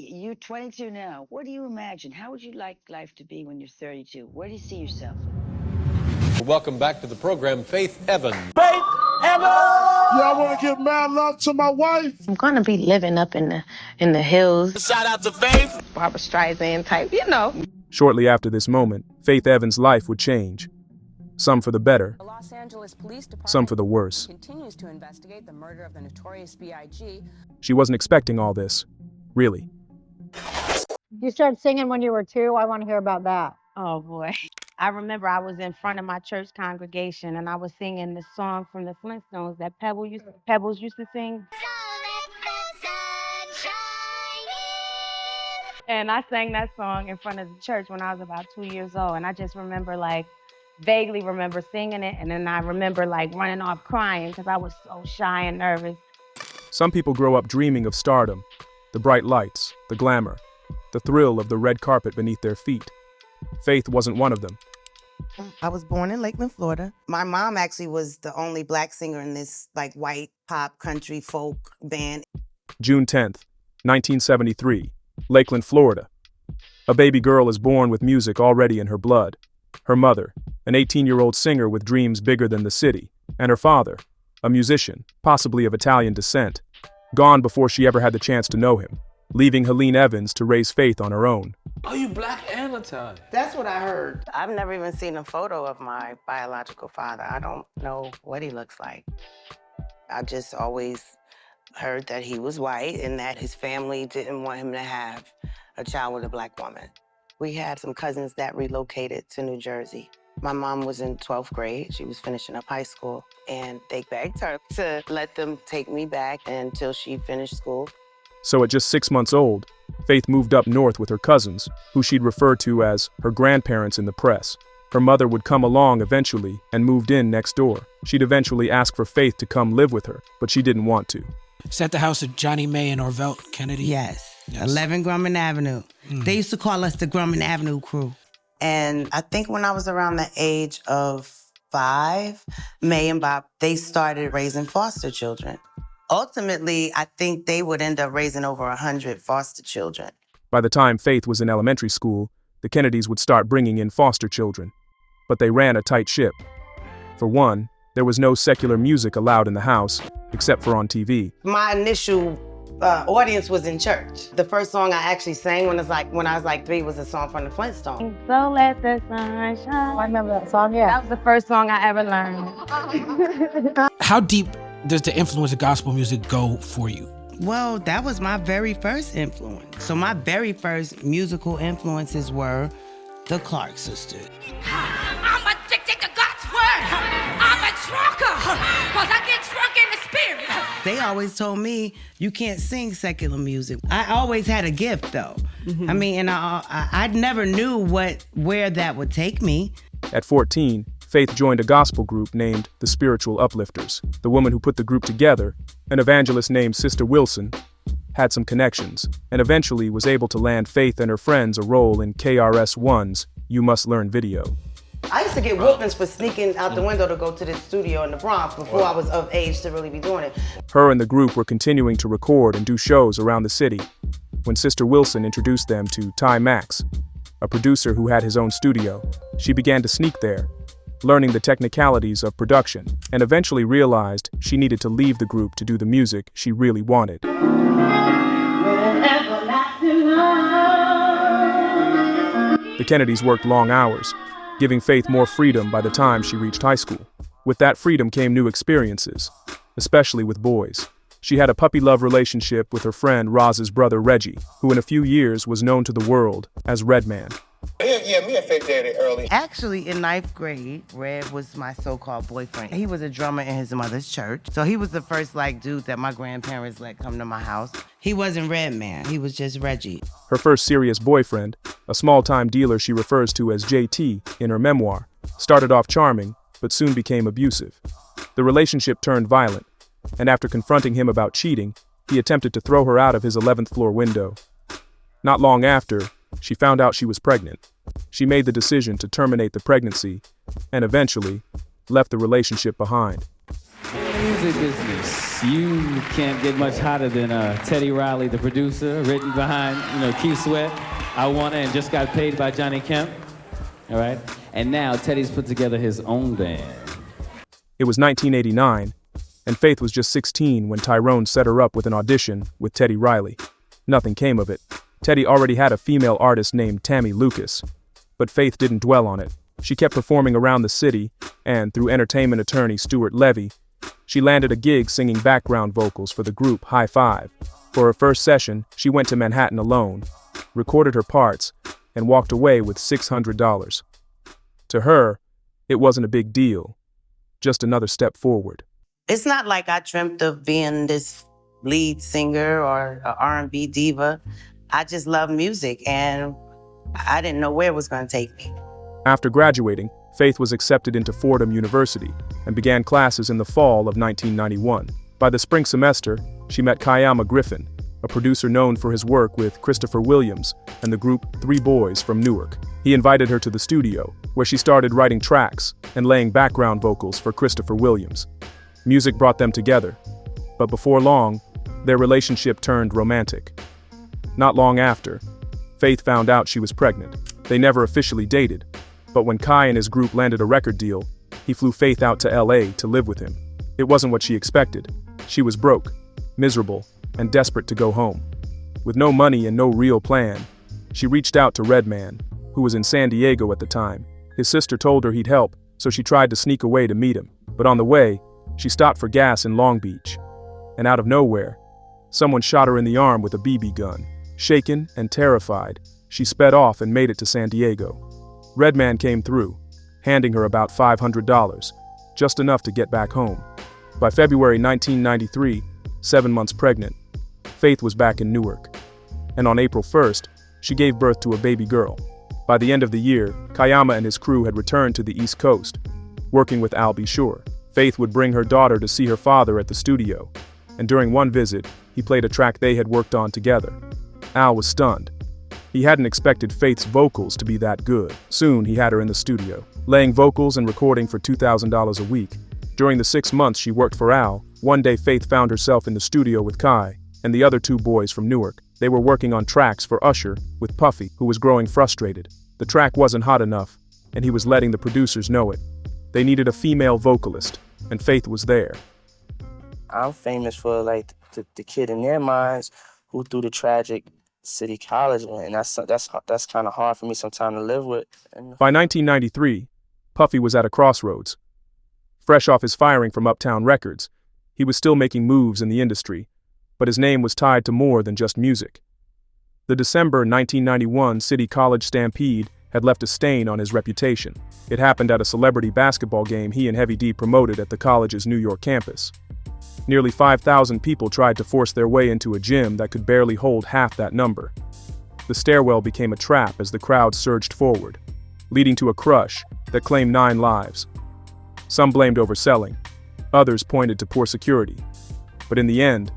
You're 22 now. What do you imagine? How would you like life to be when you're 32? Where do you see yourself? Welcome back to the program, Faith Evans. Faith Evans! Yeah, I want to give mad love to my wife. I'm gonna be living up in the hills. Shout out to Faith. Barbara Streisand type, you know. Shortly after this moment, Faith Evans' life would change. Some for the better, The Los Angeles Police Department some for the worse. continues to investigate the murder of the Notorious B.I.G. She wasn't expecting all this, really. You started singing when you were 2. I want to hear about that. Oh boy. I remember I was in front of my church congregation and I was singing the song from the Flintstones that Pebbles used to sing. And I sang that song in front of the church when I was about 2 years old. And I just remember, vaguely remember singing it. And then I remember, running off crying because I was so shy and nervous. Some people grow up dreaming of stardom, the bright lights, the glamour, the thrill of the red carpet beneath their feet. Faith wasn't one of them. I was born in Lakeland, Florida. My mom actually was the only black singer in this white pop country folk band. June 10th, 1973, Lakeland, Florida. A baby girl is born with music already in her blood. Her mother, an 18-year-old singer with dreams bigger than the city, and her father, a musician, possibly of Italian descent, gone before she ever had the chance to know him, leaving Helene Evans to raise Faith on her own. Oh, you black and Italian. That's what I heard. I've never even seen a photo of my biological father. I don't know what he looks like. I just always heard that he was white and that his family didn't want him to have a child with a black woman. We had some cousins that relocated to New Jersey. My mom was in 12th grade. She was finishing up high school, and they begged her to let them take me back until she finished school. So at just 6 months old, Faith moved up north with her cousins, who she'd refer to as her grandparents in the press. Her mother would come along eventually and moved in next door. She'd eventually ask for Faith to come live with her, but she didn't want to. Is that the house of Johnny May and Orville Kennedy? Yes. 11 Grumman Avenue. They used to call us the Grumman Avenue crew. And I think when I was around the age of 5, May and Bob, they started raising foster children. Ultimately, I think they would end up raising over 100 foster children. By the time Faith was in elementary school, the Kennedys would start bringing in foster children. But they ran a tight ship. For one, there was no secular music allowed in the house, except for on TV. My initial audience was in church. The first song I actually sang when I was 3 was a song from the Flintstones. So let the sun shine. I remember that song, yeah. That was the first song I ever learned. How deep does the influence of gospel music go for you? Well, that was my very first influence. So my very first musical influences were the Clark Sisters. I'm addicted to God's word. I'm a drunker because I get drunk in the spirit. They always told me, you can't sing secular music. I always had a gift, though. I mean, and I never knew where that would take me. At 14, Faith joined a gospel group named the Spiritual Uplifters. The woman who put the group together, an evangelist named Sister Wilson, had some connections, and eventually was able to land Faith and her friends a role in KRS-One's You Must Learn video. I used to get whoopings for sneaking out the window to go to the studio in the Bronx before I was of age to really be doing it. Her and the group were continuing to record and do shows around the city when Sister Wilson introduced them to Ty Max, a producer who had his own studio. She began to sneak there, learning the technicalities of production, and eventually realized she needed to leave the group to do the music she really wanted. The Kennedys worked long hours, giving Faith more freedom by the time she reached high school. With that freedom came new experiences, especially with boys. She had a puppy-love relationship with her friend Roz's brother Reggie, who in a few years was known to the world as Redman. Yeah, me and Faith dated early. Actually, in 9th grade, Red was my so-called boyfriend. He was a drummer in his mother's church. So he was the first dude that my grandparents let come to my house. He wasn't Redman, he was just Reggie. Her first serious boyfriend, a small-time dealer she refers to as JT in her memoir, started off charming, but soon became abusive. The relationship turned violent, and after confronting him about cheating, he attempted to throw her out of his 11th floor window. Not long after, she found out she was pregnant. She made the decision to terminate the pregnancy and eventually left the relationship behind. Music business. You can't get much hotter than Teddy Riley, the producer, written behind, Keith Sweat, I Wanna, and just got paid by Johnny Kemp. All right? And now Teddy's put together his own band. It was 1989, and Faith was just 16 when Tyrone set her up with an audition with Teddy Riley. Nothing came of it. Teddy already had a female artist named Tammy Lucas, but Faith didn't dwell on it. She kept performing around the city, and through entertainment attorney Stuart Levy, she landed a gig singing background vocals for the group High Five. For her first session, she went to Manhattan alone, recorded her parts, and walked away with $600. To her, it wasn't a big deal, just another step forward. It's not like I dreamt of being this lead singer or a R&B diva. I just love music, and I didn't know where it was going to take me. After graduating, Faith was accepted into Fordham University and began classes in the fall of 1991. By the spring semester, she met Kayama Griffin, a producer known for his work with Christopher Williams and the group Three Boys from Newark. He invited her to the studio, where she started writing tracks and laying background vocals for Christopher Williams. Music brought them together, but before long, their relationship turned romantic. Not long after, Faith found out she was pregnant. They never officially dated, but when Kai and his group landed a record deal, he flew Faith out to LA to live with him. It wasn't what she expected. She was broke, miserable, and desperate to go home. With no money and no real plan, she reached out to Redman, who was in San Diego at the time. His sister told her he'd help, so she tried to sneak away to meet him. But on the way, she stopped for gas in Long Beach. And out of nowhere, someone shot her in the arm with a BB gun. Shaken and terrified, she sped off and made it to San Diego. Redman came through, handing her about $500, just enough to get back home. By February 1993, 7 months pregnant, Faith was back in Newark. And on April 1st, she gave birth to a baby girl. By the end of the year, Kayama and his crew had returned to the East Coast, working with Al B. Sure. Faith would bring her daughter to see her father at the studio, and during one visit, he played a track they had worked on together. Al was stunned. He hadn't expected Faith's vocals to be that good. Soon, he had her in the studio, laying vocals and recording for $2,000 a week. During the 6 months she worked for Al, one day Faith found herself in the studio with Kai and the other 2 boys from Newark. They were working on tracks for Usher with Puffy, who was growing frustrated. The track wasn't hot enough, and he was letting the producers know it. They needed a female vocalist, and Faith was there. I'm famous for the kid in their minds who threw the tragic City College, and that's kind of hard for me sometimes to live with. By 1993, Puffy was at a crossroads. Fresh off his firing from Uptown Records, he was still making moves in the industry, but his name was tied to more than just music. The December 1991 City College stampede had left a stain on his reputation. It happened at a celebrity basketball game he and Heavy D promoted at the college's New York campus. Nearly 5,000 people tried to force their way into a gym that could barely hold half that number. The stairwell became a trap as the crowd surged forward, leading to a crush that claimed 9 lives. Some blamed overselling, others pointed to poor security. But in the end,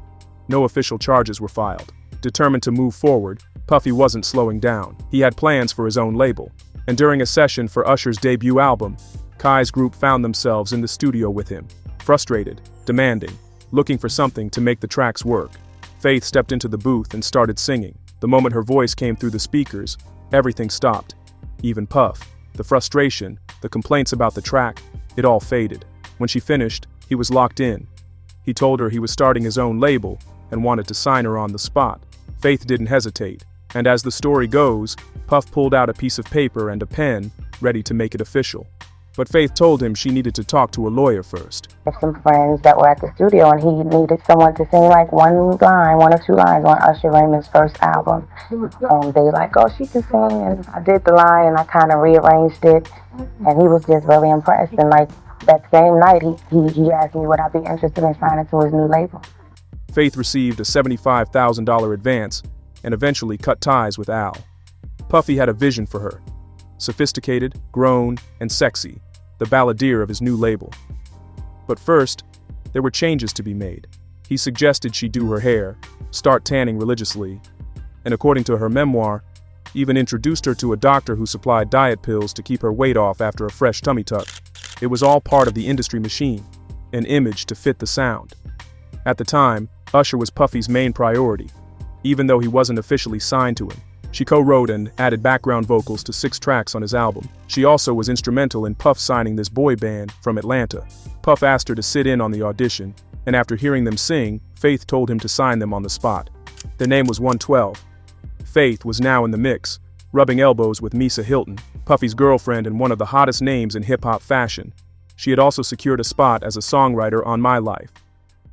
no official charges were filed. Determined to move forward, Puffy wasn't slowing down. He had plans for his own label, and during a session for Usher's debut album, Kai's group found themselves in the studio with him, frustrated, demanding, looking for something to make the tracks work. Faith stepped into the booth and started singing. The moment her voice came through the speakers, everything stopped. Even Puff, the frustration, the complaints about the track, it all faded. When she finished, he was locked in. He told her he was starting his own label and wanted to sign her on the spot. Faith didn't hesitate, and as the story goes, Puff pulled out a piece of paper and a pen, ready to make it official. But Faith told him she needed to talk to a lawyer first. There's some friends that were at the studio, and he needed someone to sing like 1 line, 1 or 2 lines on Usher Raymond's first album. They like, oh, she can sing, and I did the line, and I kind of rearranged it, and he was just really impressed. And like that same night, he asked me would I be interested in signing to his new label. Faith received a $75,000 advance and eventually cut ties with Al. Puffy had a vision for her. Sophisticated, grown, and sexy, the balladeer of his new label. But first, there were changes to be made. He suggested she do her hair, start tanning religiously, and according to her memoir, even introduced her to a doctor who supplied diet pills to keep her weight off after a fresh tummy tuck. It was all part of the industry machine, an image to fit the sound. At the time, Usher was Puffy's main priority, even though he wasn't officially signed to him. She co-wrote and added background vocals to 6 tracks on his album. She also was instrumental in Puff signing this boy band from Atlanta. Puff asked her to sit in on the audition, and after hearing them sing, Faith told him to sign them on the spot. Their name was 112. Faith was now in the mix, rubbing elbows with Misa Hilton, Puffy's girlfriend and one of the hottest names in hip-hop fashion. She had also secured a spot as a songwriter on My Life,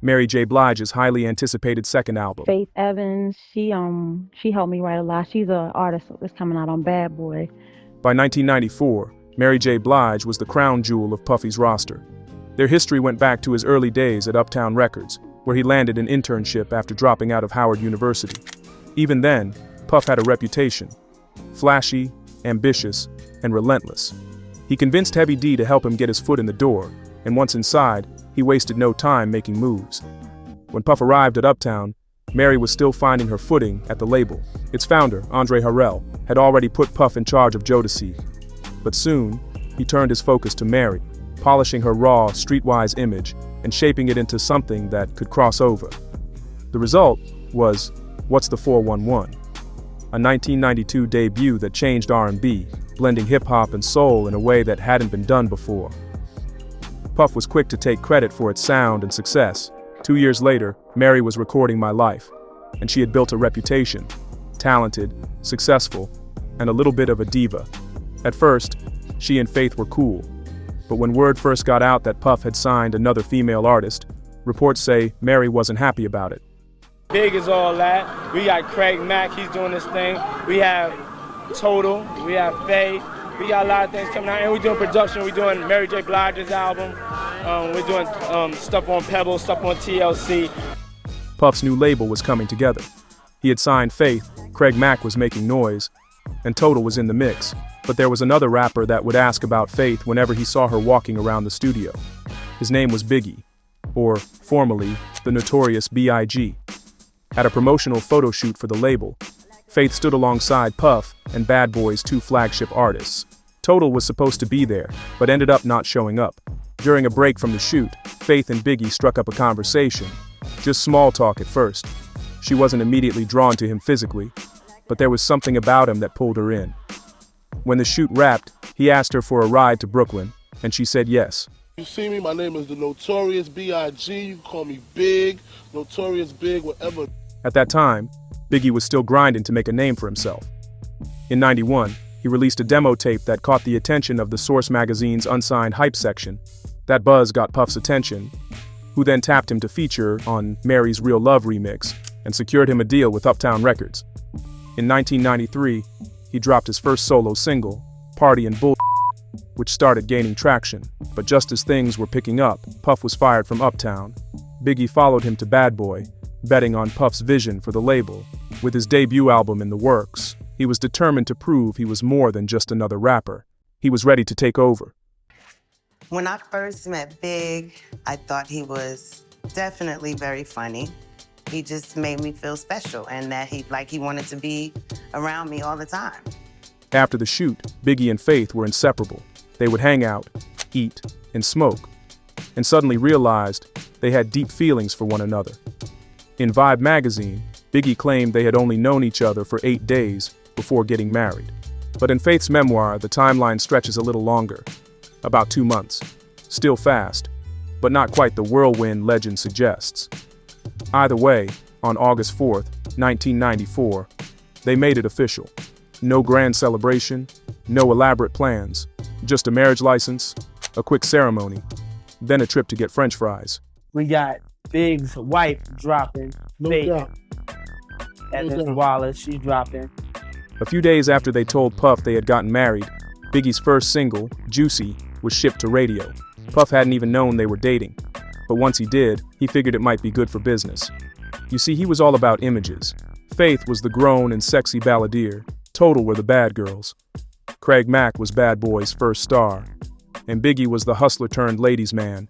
Mary J. Blige's highly anticipated second album. Faith Evans, she helped me write a lot. She's an artist that's coming out on Bad Boy. By 1994, Mary J. Blige was the crown jewel of Puffy's roster. Their history went back to his early days at Uptown Records, where he landed an internship after dropping out of Howard University. Even then, Puff had a reputation: flashy, ambitious, and relentless. He convinced Heavy D to help him get his foot in the door, and once inside, he wasted no time making moves. When Puff arrived at Uptown, Mary was still finding her footing at the label. Its founder, Andre Harrell, had already put Puff in charge of Jodeci. But soon, he turned his focus to Mary, polishing her raw, streetwise image and shaping it into something that could cross over. The result was What's the 411? A 1992 debut that changed R&B, blending hip-hop and soul in a way that hadn't been done before. Puff was quick to take credit for its sound and success. 2 years later, Mary was recording My Life, and she had built a reputation: talented, successful, and a little bit of a diva. At first, she and Faith were cool, but when word first got out that Puff had signed another female artist, reports say Mary wasn't happy about it. Big is all that. We got Craig Mack, he's doing this thing. We have Total, we have Faye. We got a lot of things coming out, and we're doing production. We're doing Mary J. Blige's album. We're doing stuff on Pebble, stuff on TLC. Puff's new label was coming together. He had signed Faith, Craig Mack was making noise, and Total was in the mix. But there was another rapper that would ask about Faith whenever he saw her walking around the studio. His name was Biggie, or formerly, the Notorious B.I.G. At a promotional photo shoot for the label, Faith stood alongside Puff and Bad Boy's 2 flagship artists. Total was supposed to be there, but ended up not showing up. During a break from the shoot, Faith and Biggie struck up a conversation. Just small talk at first. She wasn't immediately drawn to him physically, but there was something about him that pulled her in. When the shoot wrapped, he asked her for a ride to Brooklyn, and she said yes. You see me, my name is the Notorious B.I.G. You can call me Big, Notorious Big, whatever. At that time, Biggie was still grinding to make a name for himself. In '91, he released a demo tape that caught the attention of the Source magazine's unsigned hype section. That buzz got Puff's attention, who then tapped him to feature on Mary's Real Love remix and secured him a deal with Uptown Records. In 1993, he dropped his first solo single, Party and Bull, which started gaining traction. But just as things were picking up, Puff was fired from Uptown. Biggie followed him to Bad Boy, betting on Puff's vision for the label. With his debut album in the works, he was determined to prove he was more than just another rapper. He was ready to take over. When I first met Big, I thought he was definitely very funny. He just made me feel special, and that he wanted to be around me all the time. After the shoot, Biggie and Faith were inseparable. They would hang out, eat, and smoke, and suddenly realized they had deep feelings for one another. In Vibe magazine, Biggie claimed they had only known each other for 8 days before getting married. But in Faith's memoir, the timeline stretches a little longer, about 2 months. Still fast, but not quite the whirlwind legend suggests. Either way, on August 4th, 1994, they made it official. No grand celebration, no elaborate plans, just a marriage license, a quick ceremony, then a trip to get French fries. We got Big's wife dropping, doubt. and then Wallace, she's dropping. A few days after they told Puff they had gotten married, Biggie's first single, Juicy, was shipped to radio. Puff hadn't even known they were dating, but once he did, he figured it might be good for business. You see, he was all about images. Faith was the grown and sexy balladeer, Total were the bad girls. Craig Mack was Bad Boy's first star, and Biggie was the hustler-turned-ladies man.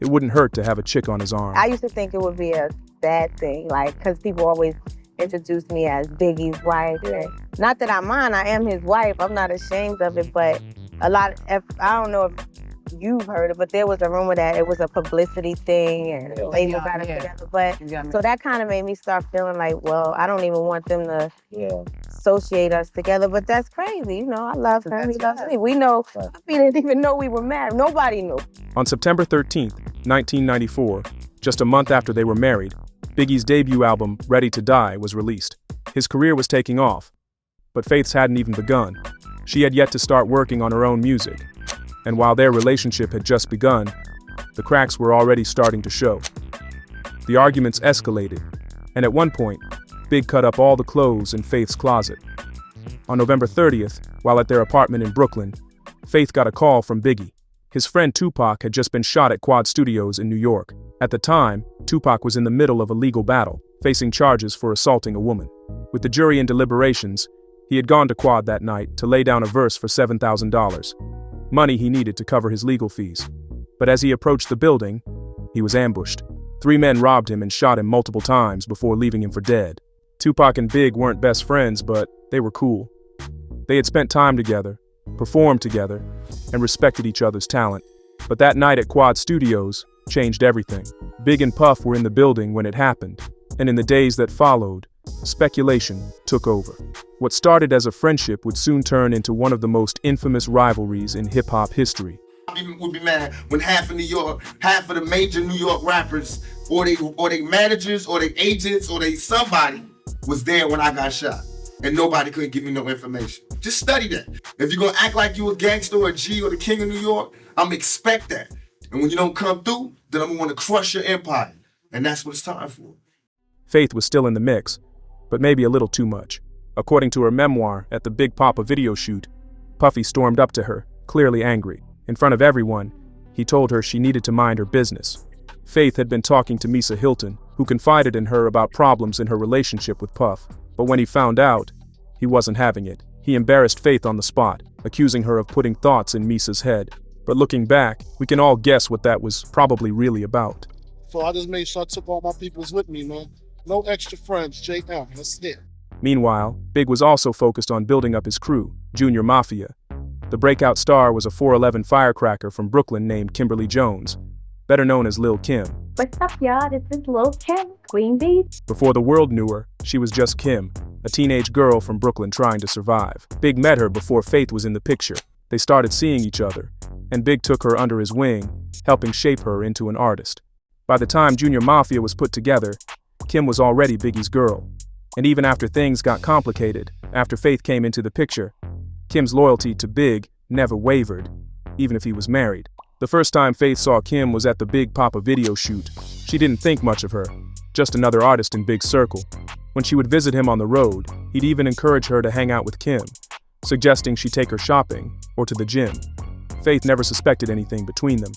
It wouldn't hurt to have a chick on his arm. I used to think it would be a bad thing, because people always introduce me as Biggie's wife. And not that I mind, I am his wife. I'm not ashamed of it, but I don't know if you've heard it, but there was a rumor that it was a publicity thing and label got it together. But so that kind of made me start feeling like, well, I don't even want them to associate us together. But that's crazy. You know, I love him. He loves me. We know, we didn't even know we were married. Nobody knew. On September 13th, 1994, just a month after they were married, Biggie's debut album, Ready to Die, was released. His career was taking off, but Faith's hadn't even begun. She had yet to start working on her own music. And while their relationship had just begun, the cracks were already starting to show. The arguments escalated, and at one point, Big cut up all the clothes in Faith's closet. On November 30th, while at their apartment in Brooklyn, Faith got a call from Biggie. His friend Tupac had just been shot at Quad Studios in New York. At the time, Tupac was in the middle of a legal battle, facing charges for assaulting a woman. With the jury in deliberations, he had gone to Quad that night to lay down a verse for $7,000, money he needed to cover his legal fees. But as he approached the building, he was ambushed. 3 men robbed him and shot him multiple times before leaving him for dead. Tupac and Big weren't best friends, but they were cool. They had spent time together, performed together, and respected each other's talent. But that night at Quad Studios changed everything. Big and Puff were in the building when it happened, and in the days that followed, speculation took over. What started as a friendship would soon turn into one of the most infamous rivalries in hip-hop history. I would be mad when half of New York, half of the major New York rappers, or they managers, or they agents, or they somebody was there when I got shot, and nobody couldn't give me no information. Just study that. If you're gonna act like you a gangster or a G or the king of New York, I'm gonna expect that. And when you don't come through, then I'm gonna want to crush your empire, and that's what it's time for. Faith was still in the mix, but maybe a little too much. According to her memoir, at the Big Papa video shoot, Puffy stormed up to her, clearly angry. In front of everyone, he told her she needed to mind her business. Faith had been talking to Misa Hilton, who confided in her about problems in her relationship with Puff. But when he found out, he wasn't having it. He embarrassed Faith on the spot, accusing her of putting thoughts in Misa's head. But looking back, we can all guess what that was probably really about. So I just made sure I took all my peoples with me, man. No extra friends, JM, that's it. Meanwhile, Big was also focused on building up his crew, Junior Mafia. The breakout star was a 4'11" firecracker from Brooklyn named Kimberly Jones, better known as Lil Kim. What's up, y'all? This is Lil Kim, Queen Bee. Before the world knew her, she was just Kim, a teenage girl from Brooklyn trying to survive. Big met her before Faith was in the picture. They started seeing each other, and Big took her under his wing, helping shape her into an artist. By the time Junior Mafia was put together, Kim was already Biggie's girl. And even after things got complicated, after Faith came into the picture, Kim's loyalty to Big never wavered, even if he was married. The first time Faith saw Kim was at the Big Papa video shoot. She didn't think much of her, just another artist in Big's circle. When she would visit him on the road, he'd even encourage her to hang out with Kim, suggesting she take her shopping or to the gym. Faith never suspected anything between them.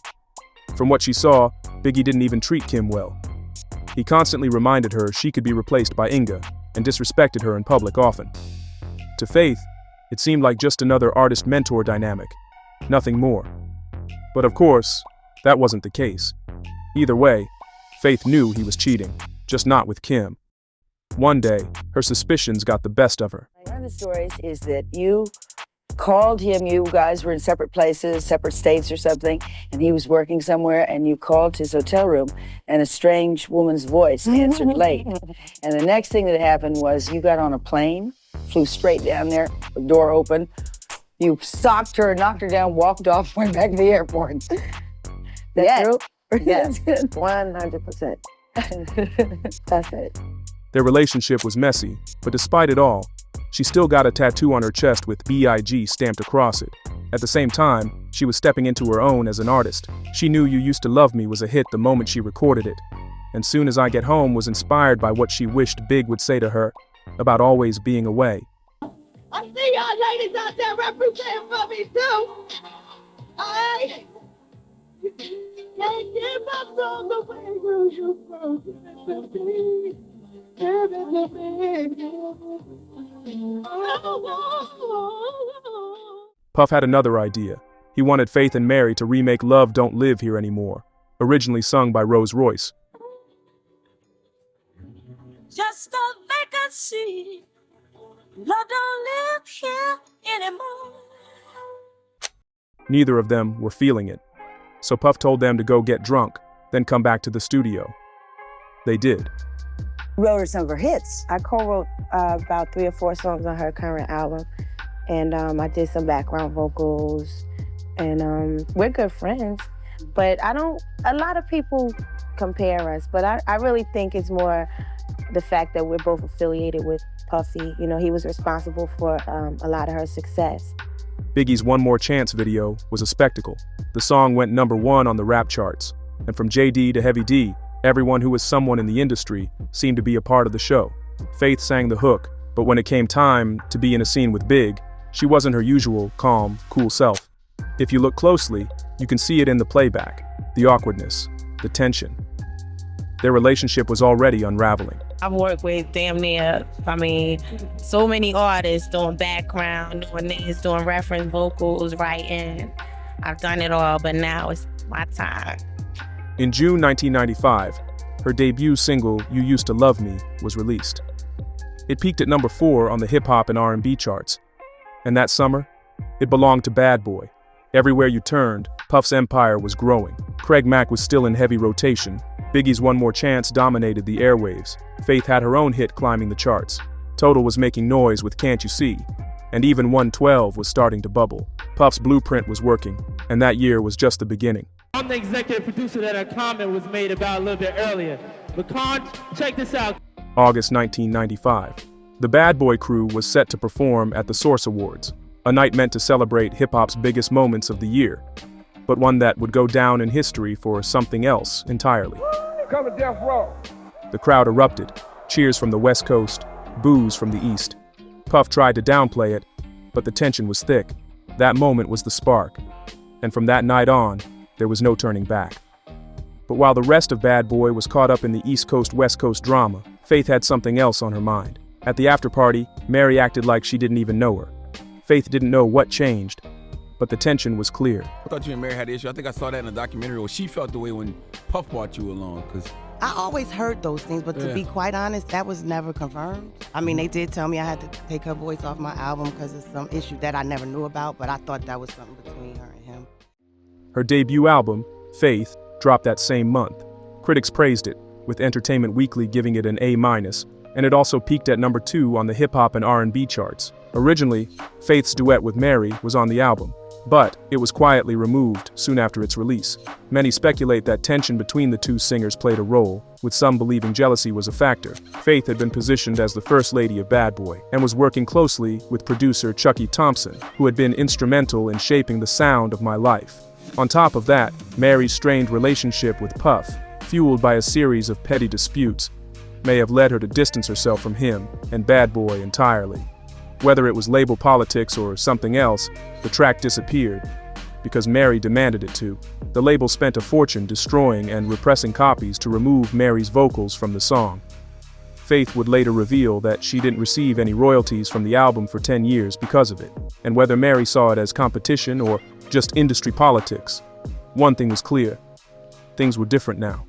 From what she saw, Biggie didn't even treat Kim well. He constantly reminded her she could be replaced by Inga, and disrespected her in public often. To Faith, it seemed like just another artist-mentor dynamic, nothing more. But of course, that wasn't the case. Either way, Faith knew he was cheating, just not with Kim. One day, her suspicions got the best of her. One of the stories is that you called him, you guys were in separate places, separate states or something, and he was working somewhere, and you called his hotel room, and a strange woman's voice answered late. And the next thing that happened was you got on a plane, flew straight down there, the door open, you socked her, knocked her down, walked off, went back to the airport. That's true? Yes, 100%. That's it. Their relationship was messy, but despite it all, she still got a tattoo on her chest with B.I.G. stamped across it. At the same time, she was stepping into her own as an artist. She knew You Used to Love Me was a hit the moment she recorded it, and Soon As I Get Home was inspired by what she wished Big would say to her about always being away. I see y'all ladies out there representing for me too. I can't get my song away from you, Puff had another idea. He wanted Faith and Mary to remake Love Don't Live Here Anymore, originally sung by Rose Royce. Just a vacancy. Love don't live here anymore. Neither of them were feeling it. So Puff told them to go get drunk, then come back to the studio. They did. Wrote her some of her hits. I co-wrote about 3 or 4 songs on her current album, and I did some background vocals, and we're good friends. But a lot of people compare us, but I really think it's more the fact that we're both affiliated with Puffy. You know, he was responsible for a lot of her success. Biggie's One More Chance video was a spectacle. The song went #1 on the rap charts, and from JD to Heavy D, everyone who was someone in the industry seemed to be a part of the show. Faith sang the hook, but when it came time to be in a scene with Big, she wasn't her usual calm, cool self. If you look closely, you can see it in the playback, the awkwardness, the tension. Their relationship was already unraveling. I've worked with damn near, so many artists doing background, doing names, doing reference vocals, writing. I've done it all, but now it's my time. In June 1995, her debut single, You Used to Love Me, was released. It peaked at #4 on the hip-hop and R&B charts. And that summer, it belonged to Bad Boy. Everywhere you turned, Puff's empire was growing. Craig Mack was still in heavy rotation. Biggie's One More Chance dominated the airwaves. Faith had her own hit climbing the charts. Total was making noise with Can't You See? And even 112 was starting to bubble. Puff's blueprint was working, and that year was just the beginning. I'm the executive producer that a comment was made about a little bit earlier. But check this out. August 1995. The Bad Boy crew was set to perform at the Source Awards, a night meant to celebrate hip-hop's biggest moments of the year, but one that would go down in history for something else entirely. Come to death row. The crowd erupted, cheers from the West Coast, boos from the East. Puff tried to downplay it, but the tension was thick. That moment was the spark, and from that night on, there was no turning back. But while the rest of Bad Boy was caught up in the East Coast-West Coast drama, Faith had something else on her mind. At the after-party, Mary acted like she didn't even know her. Faith didn't know what changed, but the tension was clear. I thought you and Mary had an issue. I think I saw that in a documentary where she felt the way when Puff brought you along. I always heard those things, but to be quite honest, that was never confirmed. They did tell me I had to take her voice off my album because of some issue that I never knew about, but I thought that was something between her and him. Her debut album, Faith, dropped that same month. Critics praised it, with Entertainment Weekly giving it an A-, and it also peaked at #2 on the hip-hop and R&B charts. Originally, Faith's duet with Mary was on the album, but it was quietly removed soon after its release. Many speculate that tension between the two singers played a role, with some believing jealousy was a factor. Faith had been positioned as the first lady of Bad Boy, and was working closely with producer Chucky Thompson, who had been instrumental in shaping the sound of My Life. On top of that, Mary's strained relationship with Puff, fueled by a series of petty disputes, may have led her to distance herself from him and Bad Boy entirely. Whether it was label politics or something else, the track disappeared because Mary demanded it to. The label spent a fortune destroying and repressing copies to remove Mary's vocals from the song. Faith would later reveal that she didn't receive any royalties from the album for 10 years because of it, and whether Mary saw it as competition or just industry politics, one thing was clear: things were different now.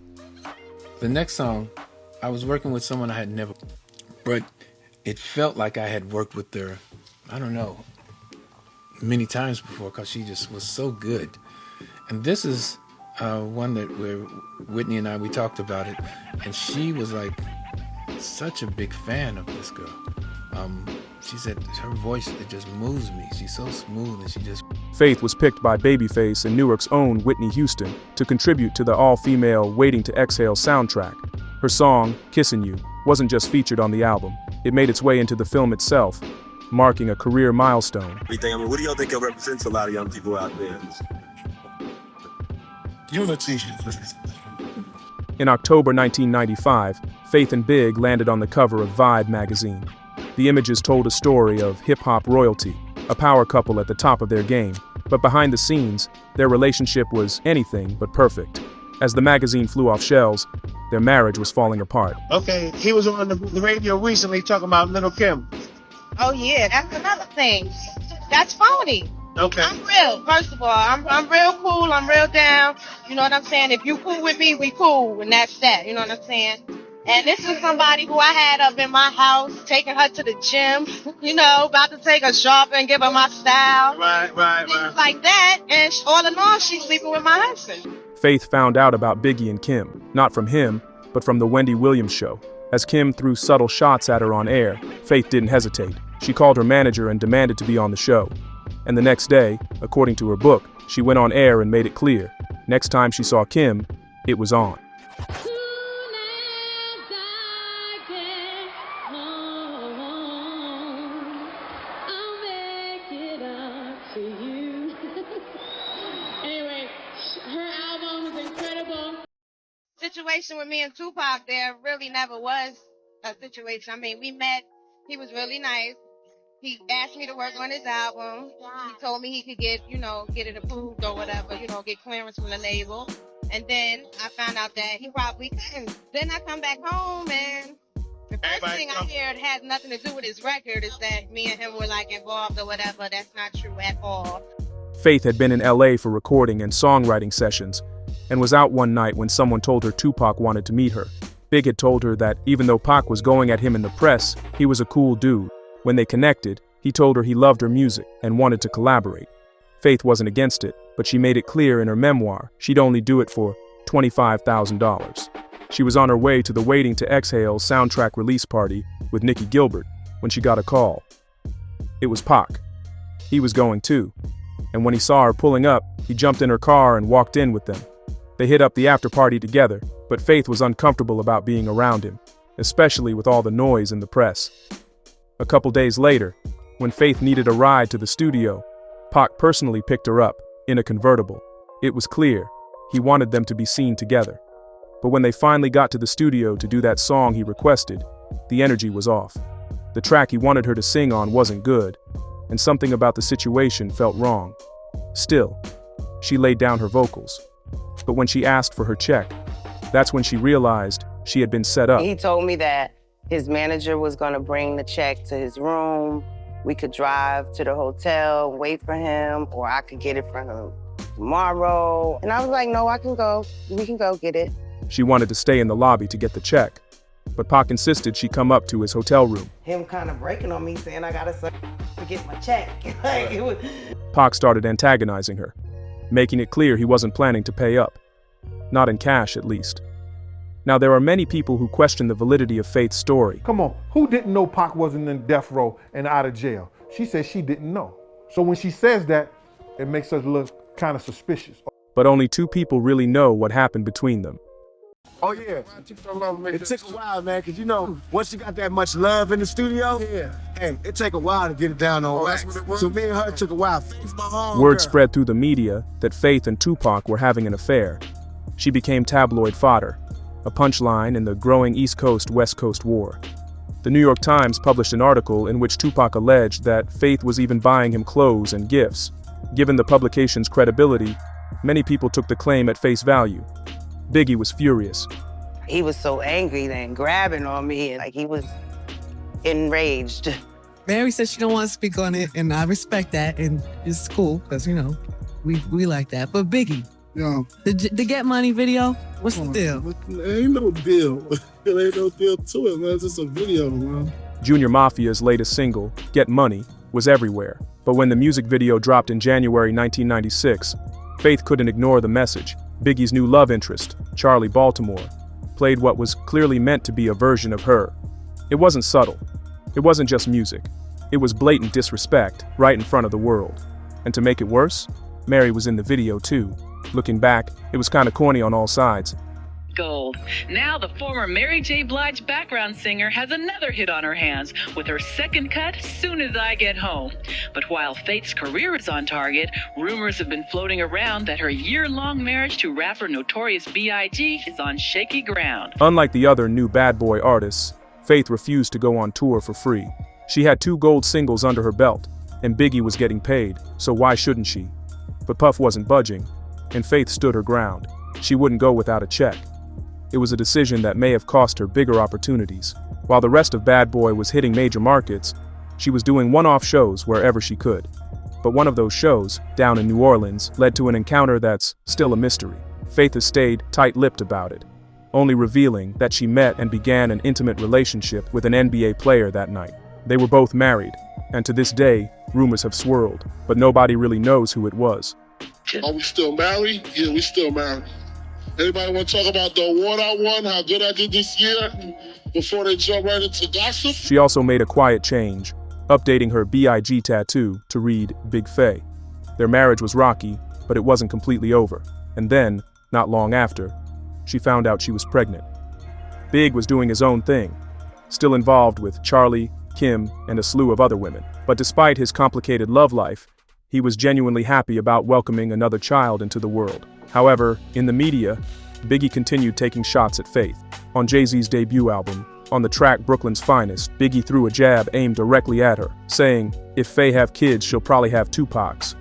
The next song, I was working with someone I had never, but it felt like I had worked with her, I don't know, many times before, because she just was so good. And this is one that Whitney and I, we talked about it, and she was like such a big fan of this girl. She said her voice, it just moves me. She's so smooth, and she just... Faith was picked by Babyface and Newark's own Whitney Houston to contribute to the all-female Waiting to Exhale soundtrack. Her song, Kissin' You, wasn't just featured on the album. It made its way into the film itself, marking a career milestone. What do y'all think it represents to a lot of young people out there? Unity. In October 1995, Faith and Big landed on the cover of Vibe magazine. The images told a story of hip-hop royalty, a power couple at the top of their game, but behind the scenes, their relationship was anything but perfect. As the magazine flew off shelves, their marriage was falling apart. Okay, he was on the radio recently talking about Lil Kim. Oh yeah, that's another thing. That's phony. Okay. I'm real. First of all, I'm real cool. I'm real down. You know what I'm saying? If you cool with me, we cool, and that's that. You know what I'm saying? And this was somebody who I had up in my house, taking her to the gym, you know, about to take her shopping, give her my style. Things like that. And all in all, she's sleeping with my husband. Faith found out about Biggie and Kim, not from him, but from the Wendy Williams show. As Kim threw subtle shots at her on air, Faith didn't hesitate. She called her manager and demanded to be on the show. And the next day, according to her book, she went on air and made it clear. Next time she saw Kim, it was on. Situation with me and Tupac, there really never was a situation. I mean, we met. He was really nice. He asked me to work on his album. He told me he could get it approved or whatever, get clearance from the label. And then I found out that he probably couldn't. Then I come back home and the first thing I hear it has nothing to do with his record is that me and him were like involved or whatever. That's not true at all. Faith had been in LA for recording and songwriting sessions, and was out one night when someone told her Tupac wanted to meet her. Big had told her that even though Pac was going at him in the press, he was a cool dude. When they connected, he told her he loved her music and wanted to collaborate. Faith wasn't against it, but she made it clear in her memoir she'd only do it for $25,000. She was on her way to the Waiting to Exhale soundtrack release party with Nikki Gilbert when she got a call. It was Pac. He was going too, and when he saw her pulling up, he jumped in her car and walked in with them. They hit up the after party together, but Faith was uncomfortable about being around him, especially with all the noise in the press. A couple days later, when Faith needed a ride to the studio, Pac personally picked her up, in a convertible. It was clear, he wanted them to be seen together. But when they finally got to the studio to do that song he requested, the energy was off. The track he wanted her to sing on wasn't good, and something about the situation felt wrong. Still, she laid down her vocals. But when she asked for her check, that's when she realized she had been set up. He told me that his manager was going to bring the check to his room. We could drive to the hotel, wait for him, or I could get it from him tomorrow. And I was like, no, I can go. We can go get it. She wanted to stay in the lobby to get the check, but Pac insisted she come up to his hotel room. Him kind of breaking on me, saying I gotta to get my check. Pac started antagonizing her, making it clear he wasn't planning to pay up. Not in cash, at least. Now, there are many people who question the validity of Faith's story. Come on, who didn't know Pac wasn't in death row and out of jail? She said she didn't know. So when she says that, it makes us look kind of suspicious. But only two people really know what happened between them. Oh yeah, it took a while, man, because once you got that much love in the studio, hey, it take a while to get it down on wax. So me and her took a while. Word spread through the media that Faith and Tupac were having an affair. She became tabloid fodder, a punchline in the growing East Coast-West Coast war. The New York Times published an article in which Tupac alleged that Faith was even buying him clothes and gifts. Given the publication's credibility, many people took the claim at face value. Biggie was furious. He was so angry then, grabbing on me, like he was enraged. Mary said she don't want to speak on it, and I respect that, and it's cool, because, we like that. But Biggie, the Get Money video, what's the deal? Ain't no deal. There ain't no deal to it, man. It's just a video, man. Junior Mafia's latest single, Get Money, was everywhere. But when the music video dropped in January 1996, Faith couldn't ignore the message. Biggie's new love interest, Charlie Baltimore, played what was clearly meant to be a version of her. It wasn't subtle. It wasn't just music. It was blatant disrespect, right in front of the world. And to make it worse, Mary was in the video too. Looking back, it was kinda corny on all sides. Gold. Now the former Mary J. Blige background singer has another hit on her hands with her second cut, Soon As I Get Home. But while Faith's career is on target, rumors have been floating around that her year-long marriage to rapper Notorious B.I.G. is on shaky ground. Unlike the other new bad boy artists, Faith refused to go on tour for free. She had 2 gold singles under her belt, and Biggie was getting paid, so why shouldn't she? But Puff wasn't budging, and Faith stood her ground. She wouldn't go without a check. It was a decision that may have cost her bigger opportunities. While the rest of Bad Boy was hitting major markets, she was doing one-off shows wherever she could. But one of those shows, down in New Orleans, led to an encounter that's still a mystery. Faith has stayed tight-lipped about it. only revealing that she met and began an intimate relationship with an NBA player that night. They were both married, and to this day, rumors have swirled, but nobody really knows who it was. Are we still married? Yeah, we still married. Anybody want to talk about the award I won, how good I did this year, before they jump right into gossip? She also made a quiet change, updating her BIG tattoo to read Big Faye. Their marriage was rocky, but it wasn't completely over. And then, not long after, she found out she was pregnant. Big was doing his own thing, still involved with Charlie, Kim, and a slew of other women. But despite his complicated love life, he was genuinely happy about welcoming another child into the world. However, in the media, Biggie continued taking shots at Faith. On Jay-Z's debut album, on the track Brooklyn's Finest, Biggie threw a jab aimed directly at her, saying, "If Faye have kids, she'll probably have Tupac's."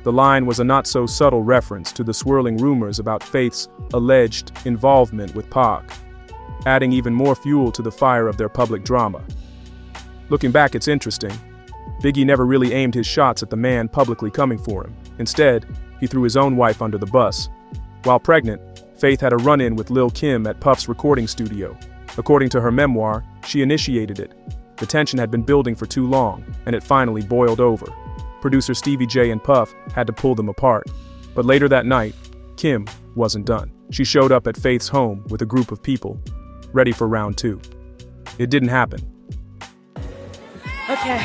The line was a not-so-subtle reference to the swirling rumors about Faith's alleged involvement with Pac, adding even more fuel to the fire of their public drama. Looking back, it's interesting. Biggie never really aimed his shots at the man publicly coming for him. Instead, he threw his own wife under the bus. While pregnant, Faith had a run-in with Lil Kim at Puff's recording studio. According to her memoir, she initiated it. The tension had been building for too long, and it finally boiled over. Producer Stevie J and Puff had to pull them apart. But later that night, Kim wasn't done. She showed up at Faith's home with a group of people, ready for round two. It didn't happen. Okay.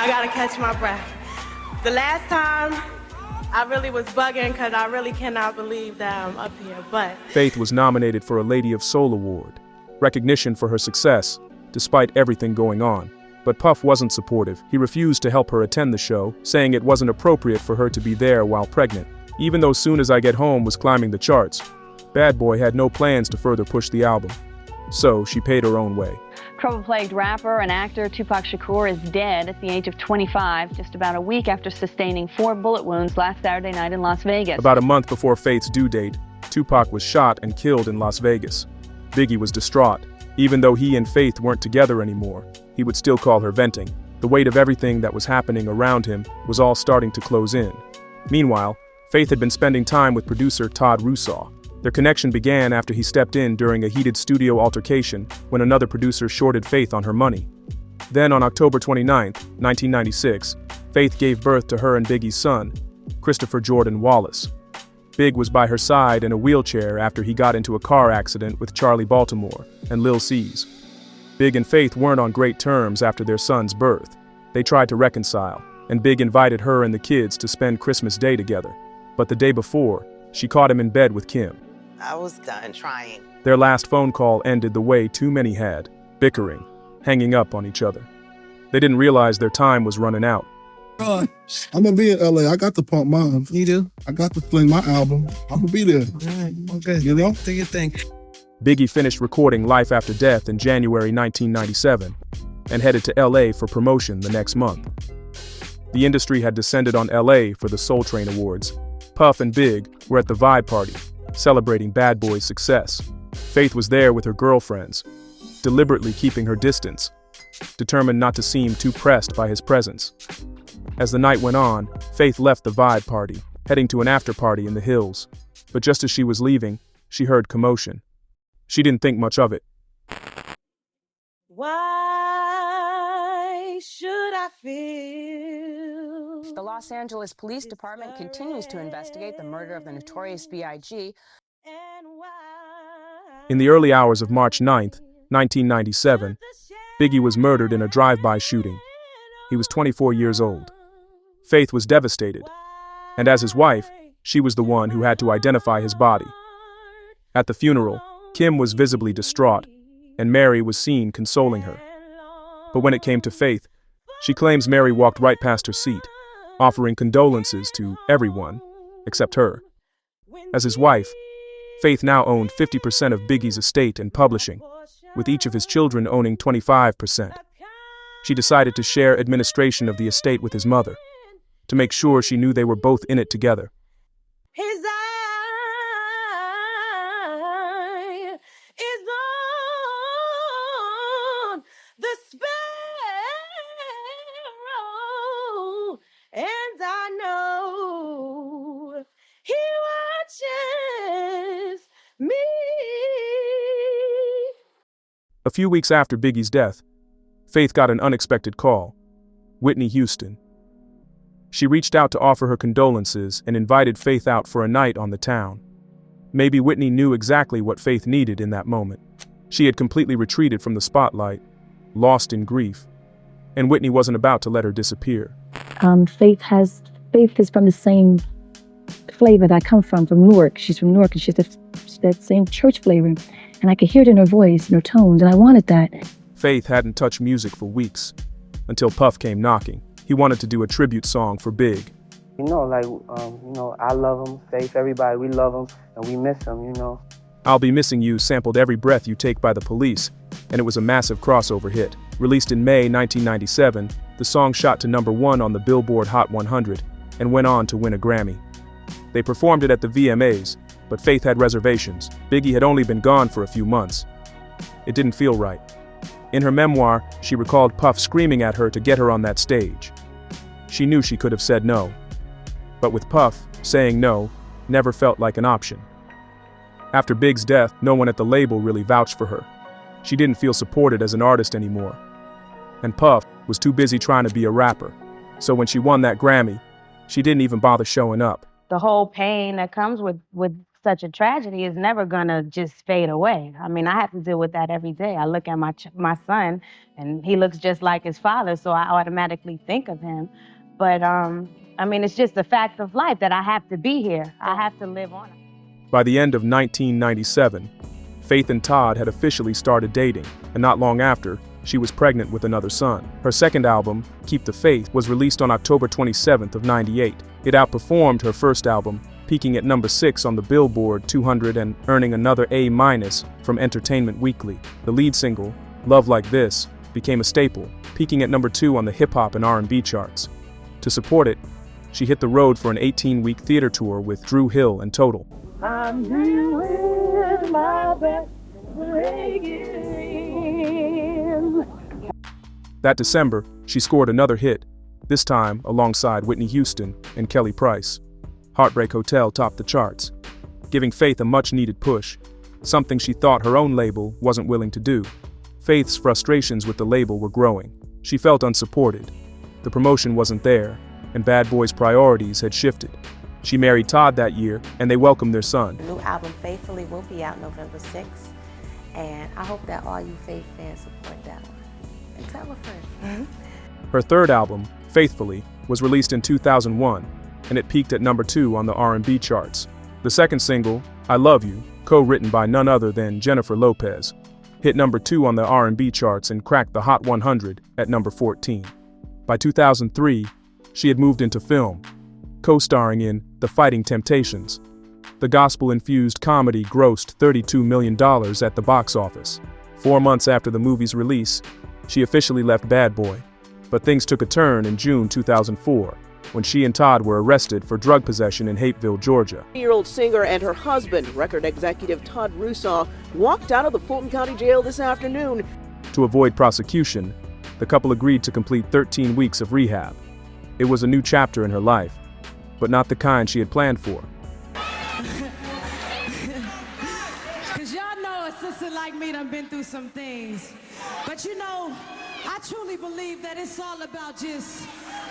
I gotta catch my breath. The last time, I really was bugging because I really cannot believe that I'm up here, but... Faith was nominated for a Lady of Soul Award, recognition for her success, despite everything going on. But Puff wasn't supportive. He refused to help her attend the show, saying it wasn't appropriate for her to be there while pregnant. Even though Soon As I Get Home was climbing the charts, Bad Boy had no plans to further push the album. So she paid her own way. Trouble-plagued rapper and actor Tupac Shakur is dead at the age of 25, just about a week after sustaining 4 bullet wounds last Saturday night in Las Vegas. About a month before Faith's due date, Tupac was shot and killed in Las Vegas. Biggie was distraught. Even though he and Faith weren't together anymore, he would still call her venting. The weight of everything that was happening around him was all starting to close in. Meanwhile, Faith had been spending time with producer Todd Rusaw. Their connection began after he stepped in during a heated studio altercation when another producer shorted Faith on her money. Then on October 29, 1996, Faith gave birth to her and Biggie's son, Christopher Jordan Wallace. Big was by her side in a wheelchair after he got into a car accident with Charlie Baltimore and Lil C's. Big and Faith weren't on great terms after their son's birth. They tried to reconcile, and Big invited her and the kids to spend Christmas Day together. But the day before, she caught him in bed with Kim. I was done trying. Their last phone call ended the way too many had, bickering, hanging up on each other. They didn't realize their time was running out. I'm gonna be in LA. I got to pump mine. You do? I got to fling my album. I'm gonna be there. All right, okay. You know? Do your thing. Biggie finished recording Life After Death in January 1997 and headed to LA for promotion the next month. The industry had descended on LA for the Soul Train Awards. Puff and Big were at the Vibe Party, celebrating Bad Boy's success. Faith was there with her girlfriends, deliberately keeping her distance, determined not to seem too pressed by his presence. As the night went on, Faith left the Vibe Party, heading to an after-party in the hills. But just as she was leaving, she heard commotion. She didn't think much of it. Why should I feel? The Los Angeles Police Department continues to investigate the murder of the Notorious B.I.G. In the early hours of March 9th, 1997, Biggie was murdered in a drive-by shooting. He was 24 years old. Faith was devastated, and as his wife, she was the one who had to identify his body. At the funeral, Kim was visibly distraught, and Mary was seen consoling her. But when it came to Faith, she claims Mary walked right past her seat, offering condolences to everyone except her. As his wife, Faith now owned 50% of Biggie's estate and publishing, with each of his children owning 25%. She decided to share administration of the estate with his mother, to make sure she knew they were both in it together. His eye is on the sparrow, and I know A few weeks after Biggie's death, Faith got an unexpected call. Whitney Houston. She reached out to offer her condolences and invited Faith out for a night on the town. Maybe Whitney knew exactly what Faith needed in that moment. She had completely retreated from the spotlight, lost in grief, and Whitney wasn't about to let her disappear. Faith is from the same flavor that I come from Newark. She's from Newark, and she has that same church flavor. And I could hear it in her voice and her tones, and I wanted that. Faith hadn't touched music for weeks, until Puff came knocking. He wanted to do a tribute song for Big. You know, like, I love him, Faith, everybody, we love him, and we miss him, you know. I'll Be Missing You sampled Every Breath You Take by the Police, and it was a massive crossover hit. Released in May 1997, the song shot to #1 on the Billboard Hot 100 and went on to win a Grammy. They performed it at the VMAs, but Faith had reservations. Biggie had only been gone for a few months. It didn't feel right. In her memoir, she recalled Puff screaming at her to get her on that stage. She knew she could have said no. But with Puff, saying no never felt like an option. After Big's death, no one at the label really vouched for her. She didn't feel supported as an artist anymore. And Puff was too busy trying to be a rapper. So when she won that Grammy, she didn't even bother showing up. The whole pain that comes with such a tragedy is never gonna just fade away. I mean, I have to deal with that every day. I look at my son, and he looks just like his father, so I automatically think of him. But I mean, it's just a fact of life that I have to be here. I have to live on. By the end of 1997, Faith and Todd had officially started dating, and not long after, she was pregnant with another son. Her second album, Keep the Faith, was released on October 27th of '98. It outperformed her first album, peaking at #6 on the Billboard 200 and earning another A- from Entertainment Weekly. The lead single, Love Like This, became a staple, peaking at #2 on the hip-hop and R&B charts. To support it, she hit the road for an 18-week theater tour with Drew Hill and Total. I'm doing my best to break it in. That December, she scored another hit, this time alongside Whitney Houston and Kelly Price. Heartbreak Hotel topped the charts, giving Faith a much-needed push, something she thought her own label wasn't willing to do. Faith's frustrations with the label were growing. She felt unsupported. The promotion wasn't there, and Bad Boy's priorities had shifted. She married Todd that year, and they welcomed their son. The new album, Faithfully, will be out November 6th, and I hope that all you Faith fans support that one. And tell a friend. Her third album, Faithfully, was released in 2001, and it peaked at #2 on the R&B charts. The second single, I Love You, co-written by none other than Jennifer Lopez, hit #2 on the R&B charts and cracked the Hot 100 at #14. By 2003, she had moved into film, co-starring in The Fighting Temptations. The gospel-infused comedy grossed $32 million at the box office. 4 months after the movie's release, she officially left Bad Boy. But things took a turn in June 2004, when she and Todd were arrested for drug possession in Hapeville, Georgia. 20-year-old singer and her husband, record executive Todd Rusaw, walked out of the Fulton County Jail this afternoon. To avoid prosecution, the couple agreed to complete 13 weeks of rehab. It was a new chapter in her life, but not the kind she had planned for. Cause y'all know a sister like me done been through some things. But you know, I truly believe that it's all about just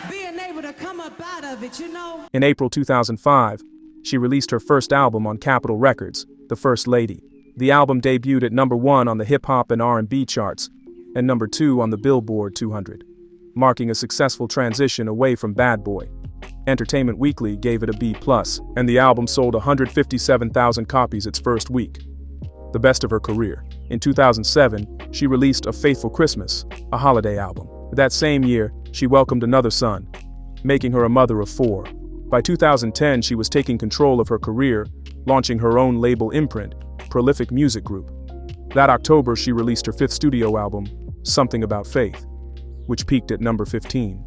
being able to come up out of it, you know? In April 2005, she released her first album on Capitol Records, The First Lady. The album debuted at #1 on the hip-hop and R&B charts, and #2 on the Billboard 200, marking a successful transition away from Bad Boy. Entertainment Weekly gave it a B+, and the album sold 157,000 copies its first week, the best of her career. In 2007, she released A Faithful Christmas, a holiday album. That same year, she welcomed another son, making her a mother of 4. By 2010, she was taking control of her career, launching her own label imprint, Prolific Music Group. That October, she released her 5th studio album, Something About Faith, which peaked at #15.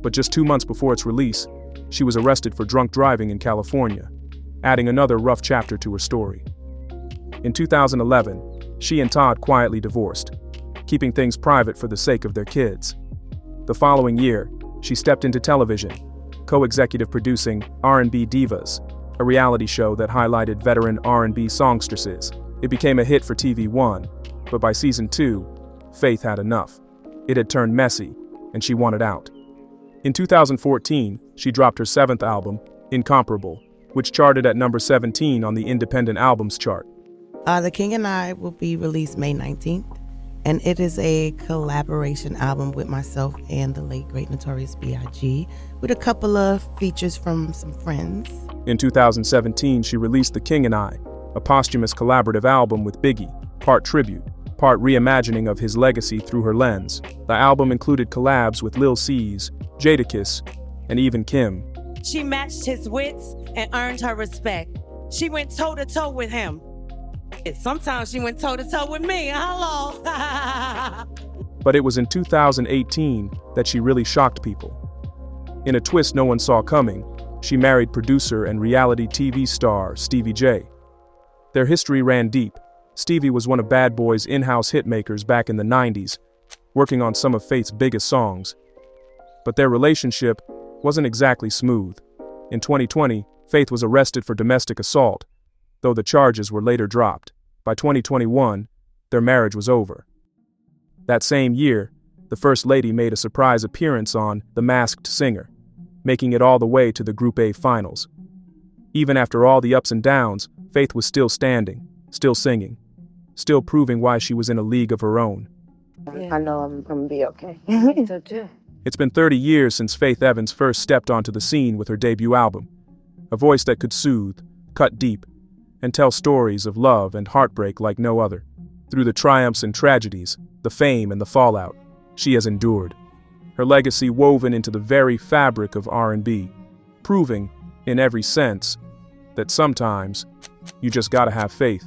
But just 2 months before its release, she was arrested for drunk driving in California, adding another rough chapter to her story. In 2011, she and Todd quietly divorced, keeping things private for the sake of their kids. The following year, she stepped into television, co-executive producing R&B Divas, a reality show that highlighted veteran R&B songstresses. It became a hit for TV1, But by season 2, Faith had enough. It had turned messy, and she wanted out. In 2014, she dropped her 7th album, Incomparable, which charted at number 17 on the independent albums chart. The King and I will be released May 19th, and it is a collaboration album with myself and the late great Notorious B.I.G, with a couple of features from some friends. In 2017, she released The King and I, a posthumous collaborative album with Biggie, part tribute, part reimagining of his legacy through her lens. The album included collabs with Lil C's, Jadakiss, and even Kim. She matched his wits and earned her respect. She went toe-to-toe with him. Sometimes she went toe-to-toe with me. Hello. But it was in 2018 that she really shocked people. In a twist no one saw coming, she married producer and reality TV star Stevie J. Their history ran deep. Stevie was one of Bad Boy's in-house hitmakers back in the 90s, working on some of Faith's biggest songs. But their relationship wasn't exactly smooth. In 2020, Faith was arrested for domestic assault, though the charges were later dropped. By 2021, their marriage was over. That same year, the First Lady made a surprise appearance on The Masked Singer, making it all the way to the Group A finals. Even after all the ups and downs, Faith was still standing, still singing, still proving why she was in a league of her own. I know I'm gonna be okay. So too. It's been 30 years since Faith Evans first stepped onto the scene with her debut album, a voice that could soothe, cut deep, and tell stories of love and heartbreak like no other. Through the triumphs and tragedies, the fame and the fallout, she has endured. Her legacy woven into the very fabric of R&B, proving, in every sense, that sometimes you just gotta have faith.